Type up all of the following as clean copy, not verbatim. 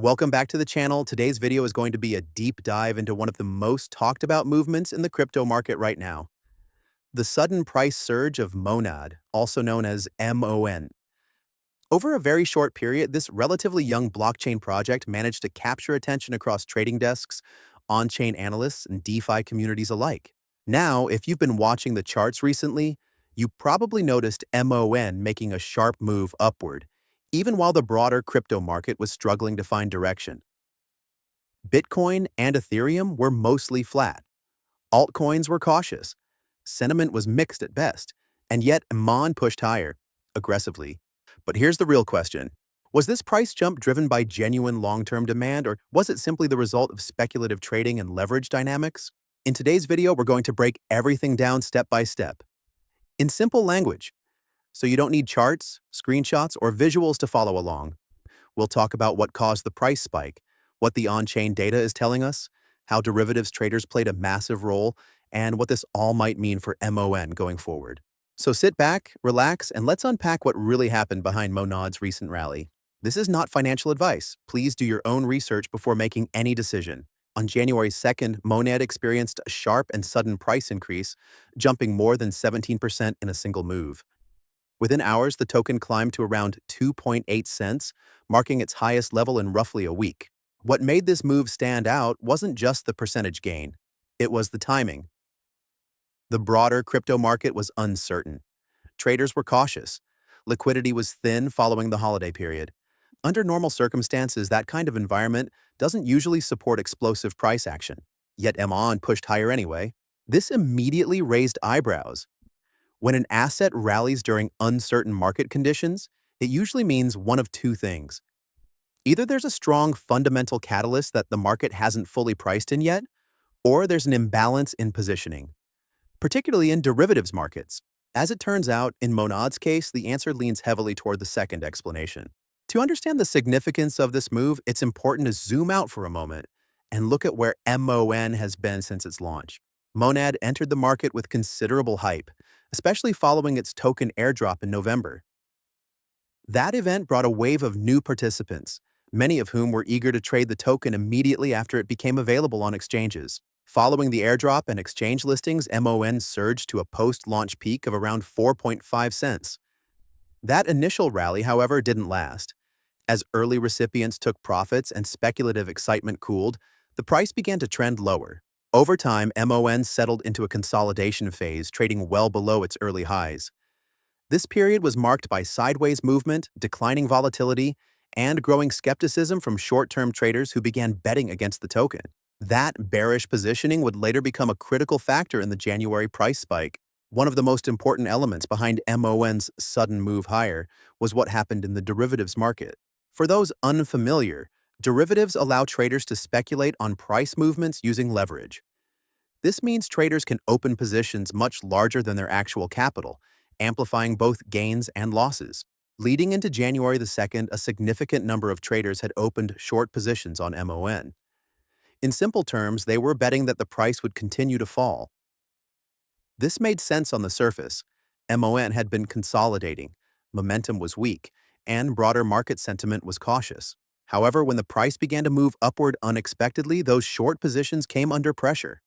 Welcome back to the channel. Today's video is going to be a deep dive into one of the most talked about movements in the crypto market right now. The sudden price surge of MONAD, also known as MON. Over a very short period, this relatively young blockchain project managed to capture attention across trading desks, on-chain analysts, and DeFi communities alike. Now, if you've been watching the charts recently, you probably noticed MON making a sharp move upward, even while the broader crypto market was struggling to find direction. Bitcoin and Ethereum were mostly flat. Altcoins were cautious. Sentiment was mixed at best, and yet MON pushed higher, aggressively. But here's the real question. Was this price jump driven by genuine long-term demand, or was it simply the result of speculative trading and leverage dynamics? In today's video, we're going to break everything down step by step. In simple language, so you don't need charts, screenshots, or visuals to follow along. We'll talk about what caused the price spike, what the on-chain data is telling us, how derivatives traders played a massive role, and what this all might mean for MON going forward. So sit back, relax, and let's unpack what really happened behind MONAD's recent rally. This is not financial advice. Please do your own research before making any decision. On January 2nd, MONAD experienced a sharp and sudden price increase, jumping more than 17% in a single move. Within hours, the token climbed to around 2.8 cents, marking its highest level in roughly a week. What made this move stand out wasn't just the percentage gain. It was the timing. The broader crypto market was uncertain. Traders were cautious. Liquidity was thin following the holiday period. Under normal circumstances, that kind of environment doesn't usually support explosive price action. Yet MON pushed higher anyway. This immediately raised eyebrows. When an asset rallies during uncertain market conditions, it usually means one of two things. Either there's a strong fundamental catalyst that the market hasn't fully priced in yet, or there's an imbalance in positioning, particularly in derivatives markets. As it turns out, in MONAD's case, the answer leans heavily toward the second explanation. To understand the significance of this move, it's important to zoom out for a moment and look at where MON has been since its launch. MONAD entered the market with considerable hype, especially following its token airdrop in November. That event brought a wave of new participants, many of whom were eager to trade the token immediately after it became available on exchanges. Following the airdrop and exchange listings, MON surged to a post-launch peak of around 4.5 cents. That initial rally, however, didn't last. As early recipients took profits and speculative excitement cooled, the price began to trend lower. Over time, MON settled into a consolidation phase, trading well below its early highs. This period was marked by sideways movement, declining volatility, and growing skepticism from short-term traders who began betting against the token. That bearish positioning would later become a critical factor in the January price spike. One of the most important elements behind MON's sudden move higher was what happened in the derivatives market. For those unfamiliar, derivatives allow traders to speculate on price movements using leverage. This means traders can open positions much larger than their actual capital, amplifying both gains and losses. Leading into January the 2nd, a significant number of traders had opened short positions on MON. In simple terms, they were betting that the price would continue to fall. This made sense on the surface. MON had been consolidating, momentum was weak, and broader market sentiment was cautious. However, when the price began to move upward unexpectedly, those short positions came under pressure.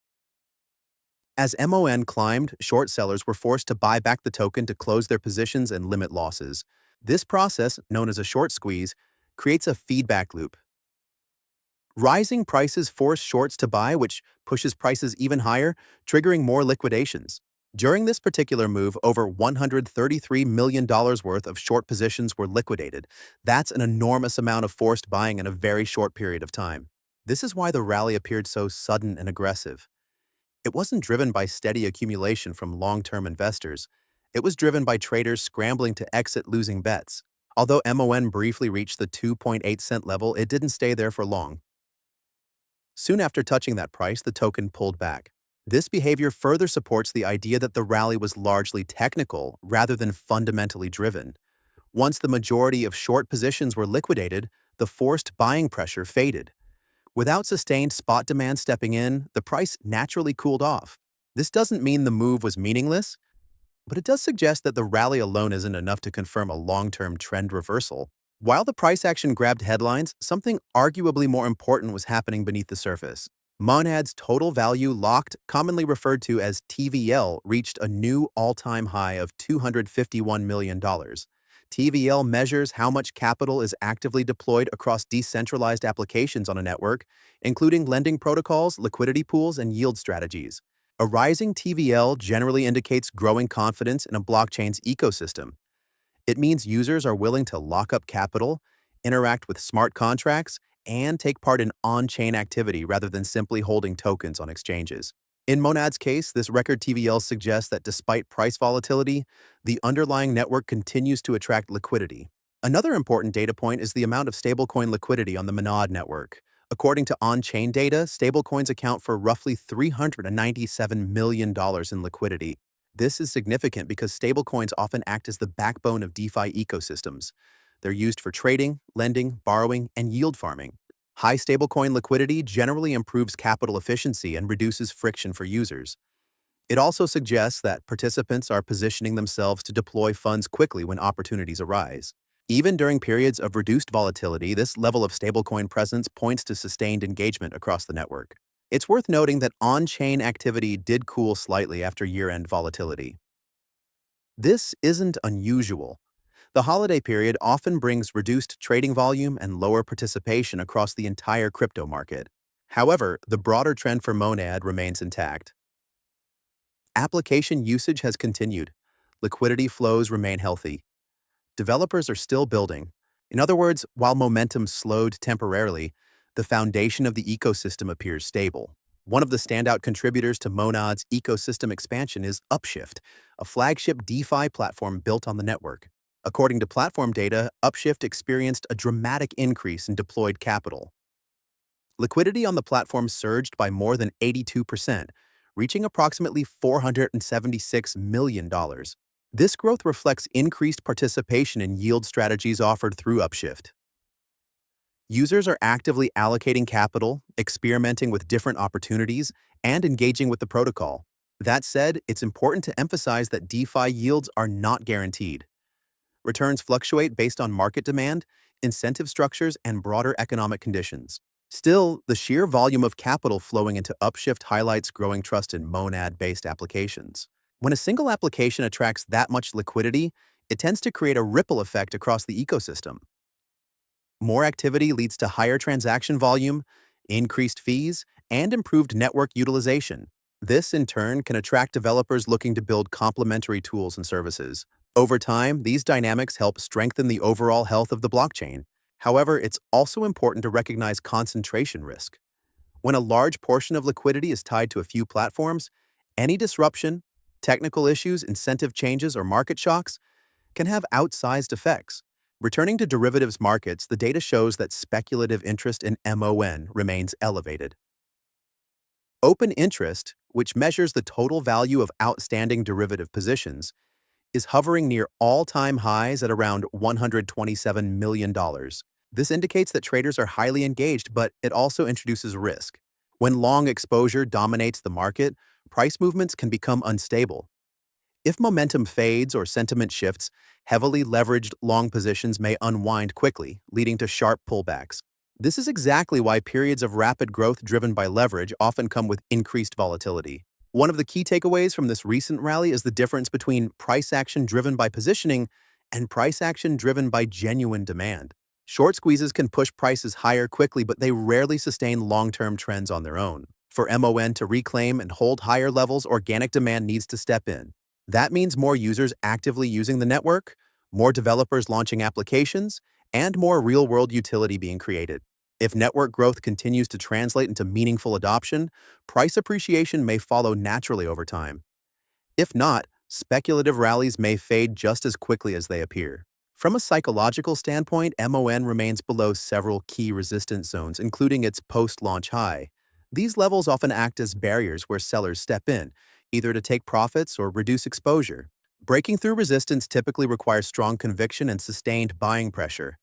As MON climbed, short sellers were forced to buy back the token to close their positions and limit losses. This process, known as a short squeeze, creates a feedback loop. Rising prices force shorts to buy, which pushes prices even higher, triggering more liquidations. During this particular move, over $133 million worth of short positions were liquidated. That's an enormous amount of forced buying in a very short period of time. This is why the rally appeared so sudden and aggressive. It wasn't driven by steady accumulation from long-term investors. It was driven by traders scrambling to exit losing bets. Although MON briefly reached the 2.8 cent level, it didn't stay there for long. Soon after touching that price, the token pulled back. This behavior further supports the idea that the rally was largely technical rather than fundamentally driven. Once the majority of short positions were liquidated, the forced buying pressure faded. Without sustained spot demand stepping in, the price naturally cooled off. This doesn't mean the move was meaningless, but it does suggest that the rally alone isn't enough to confirm a long-term trend reversal. While the price action grabbed headlines, something arguably more important was happening beneath the surface. Monad's total value locked, commonly referred to as TVL, reached a new all-time high of $251 million. TVL measures how much capital is actively deployed across decentralized applications on a network, including lending protocols, liquidity pools, and yield strategies. A rising TVL generally indicates growing confidence in a blockchain's ecosystem. It means users are willing to lock up capital, interact with smart contracts, and take part in on-chain activity rather than simply holding tokens on exchanges. In Monad's case, this record TVL suggests that despite price volatility, the underlying network continues to attract liquidity. Another important data point is the amount of stablecoin liquidity on the Monad network. According to on-chain data, stablecoins account for roughly $397 million in liquidity. This is significant because stablecoins often act as the backbone of DeFi ecosystems. They're used for trading, lending, borrowing, and yield farming. High stablecoin liquidity generally improves capital efficiency and reduces friction for users. It also suggests that participants are positioning themselves to deploy funds quickly when opportunities arise. Even during periods of reduced volatility, this level of stablecoin presence points to sustained engagement across the network. It's worth noting that on-chain activity did cool slightly after year-end volatility. This isn't unusual. The holiday period often brings reduced trading volume and lower participation across the entire crypto market. However, the broader trend for Monad remains intact. Application usage has continued. Liquidity flows remain healthy. Developers are still building. In other words, while momentum slowed temporarily, the foundation of the ecosystem appears stable. One of the standout contributors to Monad's ecosystem expansion is Upshift, a flagship DeFi platform built on the network. According to platform data, Upshift experienced a dramatic increase in deployed capital. Liquidity on the platform surged by more than 82%, reaching approximately $476 million. This growth reflects increased participation in yield strategies offered through Upshift. Users are actively allocating capital, experimenting with different opportunities, and engaging with the protocol. That said, it's important to emphasize that DeFi yields are not guaranteed. Returns fluctuate based on market demand, incentive structures, and broader economic conditions. Still, the sheer volume of capital flowing into Upshift highlights growing trust in Monad-based applications. When a single application attracts that much liquidity, it tends to create a ripple effect across the ecosystem. More activity leads to higher transaction volume, increased fees, and improved network utilization. This, in turn, can attract developers looking to build complementary tools and services. Over time, these dynamics help strengthen the overall health of the blockchain. However, it's also important to recognize concentration risk. When a large portion of liquidity is tied to a few platforms, any disruption, technical issues, incentive changes, or market shocks can have outsized effects. Returning to derivatives markets, the data shows that speculative interest in MON remains elevated. Open interest, which measures the total value of outstanding derivative positions, is hovering near all-time highs at around $127 million. This indicates that traders are highly engaged, but it also introduces risk. When long exposure dominates the market, price movements can become unstable. If momentum fades or sentiment shifts, heavily leveraged long positions may unwind quickly, leading to sharp pullbacks. This is exactly why periods of rapid growth driven by leverage often come with increased volatility. One of the key takeaways from this recent rally is the difference between price action driven by positioning and price action driven by genuine demand. Short squeezes can push prices higher quickly, but they rarely sustain long-term trends on their own. For MON to reclaim and hold higher levels, organic demand needs to step in. That means more users actively using the network, more developers launching applications, and more real-world utility being created. If network growth continues to translate into meaningful adoption, price appreciation may follow naturally over time. If not, speculative rallies may fade just as quickly as they appear. From a psychological standpoint, MON remains below several key resistance zones, including its post-launch high. These levels often act as barriers where sellers step in, either to take profits or reduce exposure. Breaking through resistance typically requires strong conviction and sustained buying pressure,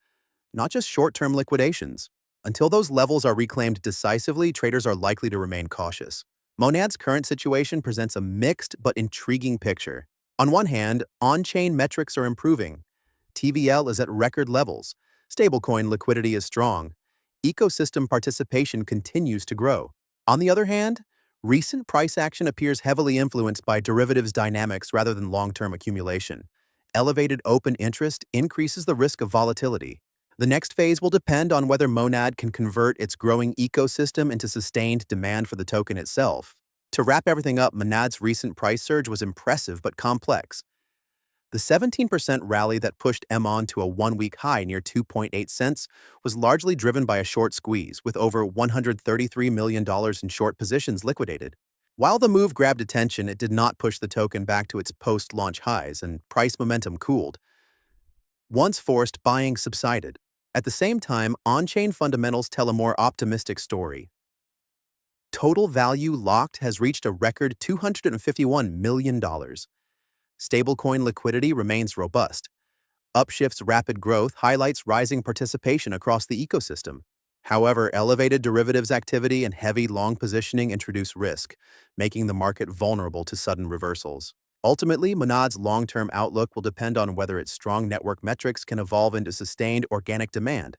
not just short-term liquidations. Until those levels are reclaimed decisively, traders are likely to remain cautious. Monad's current situation presents a mixed but intriguing picture. On one hand, on-chain metrics are improving. TVL is at record levels. Stablecoin liquidity is strong. Ecosystem participation continues to grow. On the other hand, recent price action appears heavily influenced by derivatives dynamics rather than long-term accumulation. Elevated open interest increases the risk of volatility. The next phase will depend on whether Monad can convert its growing ecosystem into sustained demand for the token itself. To wrap everything up, Monad's recent price surge was impressive but complex. The 17% rally that pushed MON to a one-week high near 2.8 cents was largely driven by a short squeeze, with over $133 million in short positions liquidated. While the move grabbed attention, it did not push the token back to its post-launch highs, and price momentum cooled. Once forced, buying subsided. At the same time, on-chain fundamentals tell a more optimistic story. Total value locked has reached a record $251 million. Stablecoin liquidity remains robust. Upshift's rapid growth highlights rising participation across the ecosystem. However, elevated derivatives activity and heavy long positioning introduce risk, making the market vulnerable to sudden reversals. Ultimately, Monad's long-term outlook will depend on whether its strong network metrics can evolve into sustained organic demand,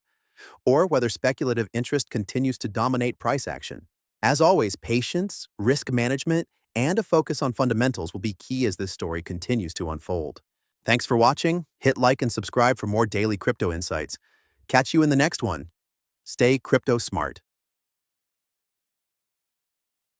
or whether speculative interest continues to dominate price action. As always, patience, risk management, and a focus on fundamentals will be key as this story continues to unfold. Thanks for watching. Hit like and subscribe for more daily crypto insights. Catch you in the next one. Stay crypto smart.